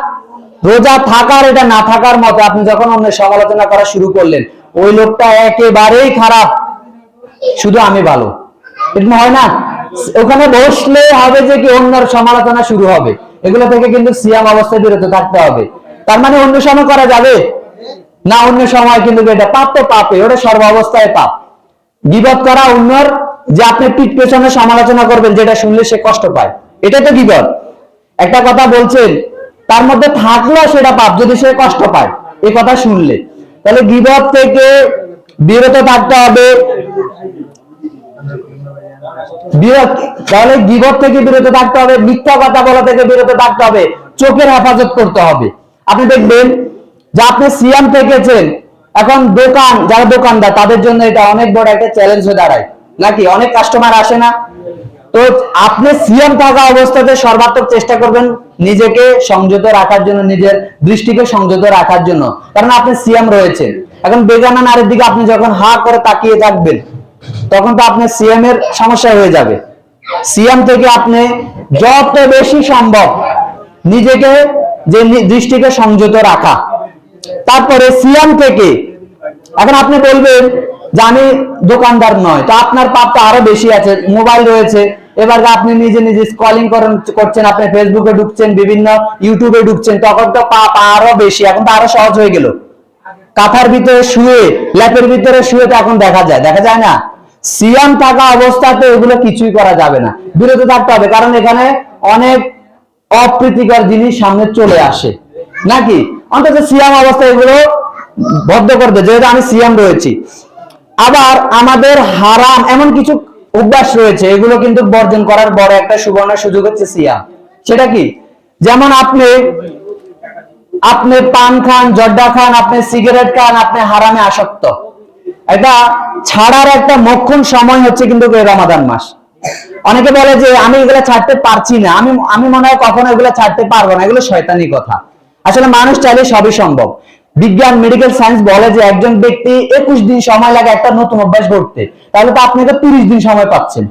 রোজা থাকার এটা না থাকার মতো, আপনি যখন অন্যের সমালোচনা করা শুরু করলেন, ওই লোকটা একেবারেই খারাপ, শুধু আমি ভালো, এরকম হয় না? ওখানে বসলে হবে যে কি অন্যের সমালোচনা শুরু হবে। এগুলো থেকে কিন্তু সিয়াম অবস্থায় বিরত থাকতে হবে। তার মানে অন্য সময় করা যাবে না, অন্য সময় কিন্তু এটা পাপ, তো পাপে ওটা সর্ব অবস্থায় পাপ। গীবত করা অন্যর, যে আপনি পিঠ পেছনে সমালোচনা করবেন যেটা শুনলে সে কষ্ট পায়, এটা তো গীবত। একটা কথা বলছেন তার মধ্যে থাকলেও সেটা পাপ যদি সে কষ্ট পায় এই কথা শুনলে। তাহলে গীবত থেকে বিরত থাকতে হবে। তাহলে গীবত থেকে বিরত থাকতে হবে, মিথ্যা কথা বলা থেকে বিরত থাকতে হবে, চোখের হেফাজত করতে হবে। আপনি দেখবেন যে আপনি সিয়াম থেকেছেন, এখন দোকান যারা দোকানদার তাদের জন্য এটা অনেক বড় একটা চ্যালেঞ্জ হয়ে দাঁড়ায়, নাকি? অনেক কাস্টমার আসে না? তো আপনি সিয়াম থাকা অবস্থাতে সর্বাত্মক চেষ্টা করবেন নিজেকে সংযত রাখার জন্য, নিজের দৃষ্টিকে সংযত রাখার জন্য, কারণ আপনি সিয়াম রয়েছে। এখন বেগানা নারীর দিকে আপনি যখন হা করে তাকিয়ে থাকবেন, তখন তো আপনার সিয়ামের সমস্যা হয়ে যাবে। সিয়াম থেকে আপনি যত বেশি সম্ভব নিজেকে, যে দৃষ্টিকে সংযত রাখা। তারপরে সিয়াম থেকে, এখন আপনি বলবেন যে আমি দোকানদার নয়, তো আপনার পাপ তো আরো বেশি আছে, মোবাইল রয়েছে, এবার আপনি নিজে নিজে স্ক্রলিং করছেন, আপনি ফেসবুকে ঢুকছেন, বিভিন্ন ইউটিউবে ঢুকছেন, তখন তো পাপ আরো বেশি। এখন তো আরো সহজ হয়ে গেল, কাঁথার ভিতরে শুয়ে, ল্যাপের ভিতরে শুয়ে তো এখন দেখা যায় না? সিয়াম থাকা অবস্থাতে এগুলো কিছুই করা যাবে না, বিরত থাকতে হবে, কারণ এখানে অনেক অপ্রীতিকর জিনিস সামনে চলে আসে, নাকি? অন্তত সিয়াম অবস্থায় এগুলো বদ্ধ করবে, যেহেতু আমি সিয়াম রয়েছি। আবার আমাদের হারাম এমন কিছু অভ্যাস রয়েছে, এগুলো কিন্তু বর্জন করার বড় একটা সুবর্ণ সুযোগ হচ্ছে সিয়াম। সেটা কি? যেমন আপনি পান খান, জর্দা খান, আপনি সিগারেট খান, আপনি হারামে আসক্ত। এটা ছাড়ার একটা মোক্ষম সময় হচ্ছে কিন্তু রমাদান মাস। অনেকে বলে যে আমি এগুলো ছাড়তে পারছি না, আমি মনে হয় কখনো এগুলো ছাড়তে পারবো না, এগুলো শয়তানি কথা। আসলে মানুষ চাইলে সবই সম্ভব। বিজ্ঞান, মেডিকেল সায়েন্স বলে যে একজন ব্যক্তি 21 দিন সময় লাগে একটা নতুন অভ্যাস গড়তে, তাহলে তো আপনি তো 30 দিন সময় পাচ্ছেন।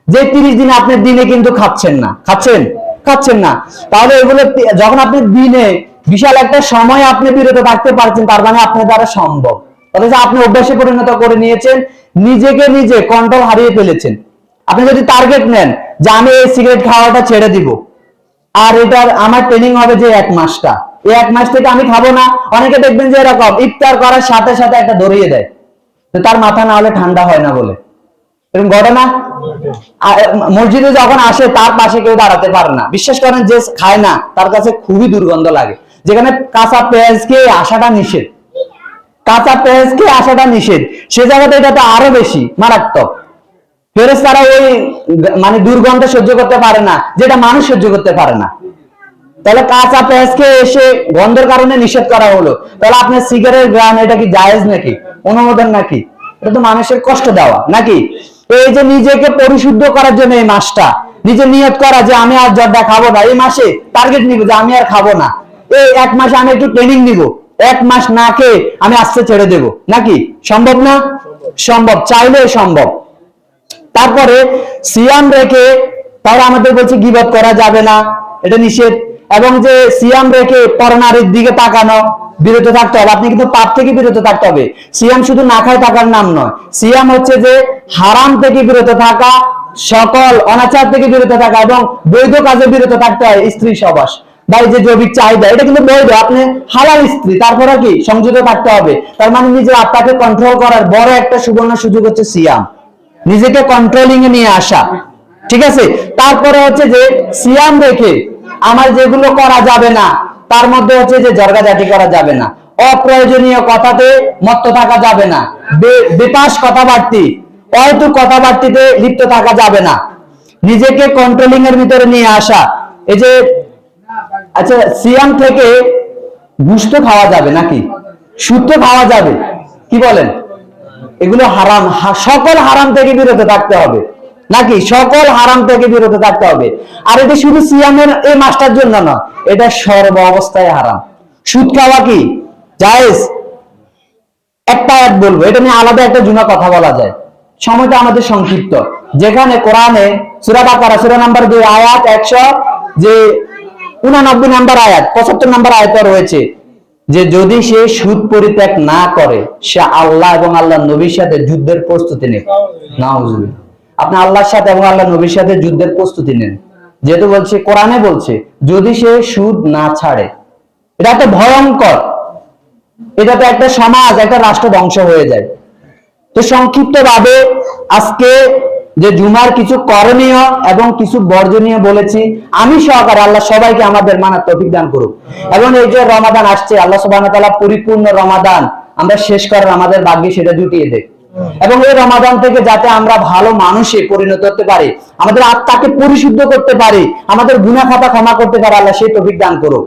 যে 30 দিন আপনি দিনে কিন্তু খাচ্ছেন না, তাহলে এগুলো যখন আপনি দিনে বিশাল একটা সময় আপনি বিরত থাকতে পারছেন, তার মানে আপনার দ্বারা সম্ভব। অথচ আপনি অভ্যাসে পরিণত করে নিয়েছেন, নিজেকে নিজে কন্ট্রোল হারিয়ে ফেলেছেন। আপনি যদি টার্গেট নেন যে আমি এই সিগারেট খাওয়াটা ছেড়ে দিব, আর এটার আমার ট্রেনিং হবে যে 1 মাসটা, এই 1 মাস থেকে আমি খাবো না। অনেকে দেখবেন যে এরকম ইফতার করার সাথে সাথে একটা ধরিয়ে দেয়, তো তার মাথা না হলে ঠান্ডা হয় না বলে, এরকম ঘটে না? মসজিদে যখন আসে তার পাশে কেউ দাঁড়াতে পারে না। বিশ্বাস করেন, যে খায় না তার কাছে খুবই দুর্গন্ধ লাগে। যেখানে কাঁচা পেঁয়াজ খেয়ে আসাটা নিষেধ, সে জায়গাতে এটা তো আরো বেশি মারাত্মক। ফেরেশতারা ওই মানে দুর্গন্ধ সহ্য করতে পারে না, যেটা মানুষ সহ্য করতে পারে না। তাহলে কাঁচা পেঁয়াজ খেয়ে এসে গন্ধের কারণে নিষেধ করা হলো, তাহলে আপনার সিগারেট গ্রাম এটা কি জায়েজ নাকি, অনুমোদন নাকি? এটা তো মানুষের কষ্ট দেওয়া, নাকি? এই যে নিজেকে পরিশুদ্ধ করার জন্য এই মাসটা, নিজে নিয়ত করা যে আমি আর জর্দা খাবো না, এই মাসে টার্গেট নিব যে আমি আর খাবো না, এই 1 মাসে আমি একটু ট্রেনিং নিব, 1 মাস না খেয়ে আমি আস্তে ছেড়ে দেব, নাকি? সম্ভব না? সম্ভব, চাইলে সম্ভব। তারপরে সিয়াম রেখে তাহলে আমাদের বলছে গীবত করা যাবে না, এটা নিষেধ। এবং যে সিয়াম রেখে পরনারীর দিকে তাকানো, বিরত থাকতে হবে। আপনি কিন্তু পাপ থেকে বিরত থাকতে হবে। সিয়াম শুধু না খায় থাকার নাম নয়, সিয়াম হচ্ছে যে হারাম থেকে বিরত থাকা, সকল অনাচার থেকে বিরত থাকা, এবং বৈধ কাজে বিরত থাকতে হয়। স্ত্রী সহবাস বা যে জৈবিক চাহিদা, এটা কিন্তু বৈধ, আপনি হালাল স্ত্রী, তারপরে কি সংযত থাকতে হবে। তার মানে নিজের আত্মাকে কন্ট্রোল করার বড় একটা সুবর্ণ সুযোগ হচ্ছে সিয়াম। নিজেকে কন্ট্রোলিং এ নিয়ে আসা, ঠিক আছে। তারপরে হচ্ছে যে সিয়াম রেখে আমার যেগুলো করা যাবে না, তার মধ্যে হচ্ছে যে জর্গাজাটি করা যাবে না, অপ্রয়োজনীয় কথাতে মত্ত থাকা যাবে না, বেপাস কথাবার্তি অহেতুক কথাবার্তিতে লিপ্ত থাকা যাবে না, নিজেকে কন্ট্রোলিং এর ভিতরে নিয়ে আসা। এই যে আচ্ছা, সিয়াম থেকে ঘুষ তো খাওয়া যাবে নাকি, সুদ তো খাওয়া যাবে, কি বলেন? এগুলো হারাম, সকল হারাম থেকে বিরত থাকতে হবে নাকি, সকল হারাম থেকে বিরত থাকতে হবে। আর এটা শুধু সিয়ামের এই মাসটার জন্য না, এটা সর্ব অবস্থায় হারাম। সুদ খাওয়া কি জায়েজ? একটা আয়াত বলবো, এটা নিয়ে আলাদা একটা জুমা কথা বলা যায়, সময়টা আমাদের সংক্ষিপ্ত। যেখানে কোরআনে সূরা বাকারা সূরা নাম্বার 2 আয়াত 189 নাম্বার আয়াত 75 নাম্বার আয়াতে রয়েছে যে যদি সে সুদ পরিত্যাগ না করে সে আল্লাহ এবং আল্লাহর নবীর সাথে যুদ্ধের প্রস্তুতি নেয়। নাউজুবিল্লাহ। আপনি আল্লাহর সাথে এবং আল্লাহর নবীর সাথে যুদ্ধের প্রস্তুতি নেন, যেহেতু বলছে কোরআনে বলছে যদি সে সুদ না ছাড়ে। এটা তো ভয়ঙ্কর, এটা তো একটা সমাজ, একটা রাষ্ট্র ধ্বংস হয়ে যায়। তো সংক্ষিপ্ত ভাবে আজকে যে জুমার কিছু করণীয় এবং কিছু বর্জনীয় বলেছি, আমি সহকারে আল্লাহ সবাইকে আমাদের মানার তৌফিক দান করুক। এবং এই যে রমাদান আসছে, আল্লাহ সুবহানাহু ওয়া তাআলা পরিপূর্ণ রমাদান আমরা শেষ করার আমাদের ভাগ্যে সেটা জুটিয়ে দেয়, এবং এই রমাদান থেকে যাতে আমরা ভালো মানুষে পরিণত হতে পারি, আমাদের আত্মাকে পরিশুদ্ধ করতে পারি, আমাদের গুনাহ খাতা ক্ষমা করতে পারে, আল্লাহ সেই তৌফিক দান করুক।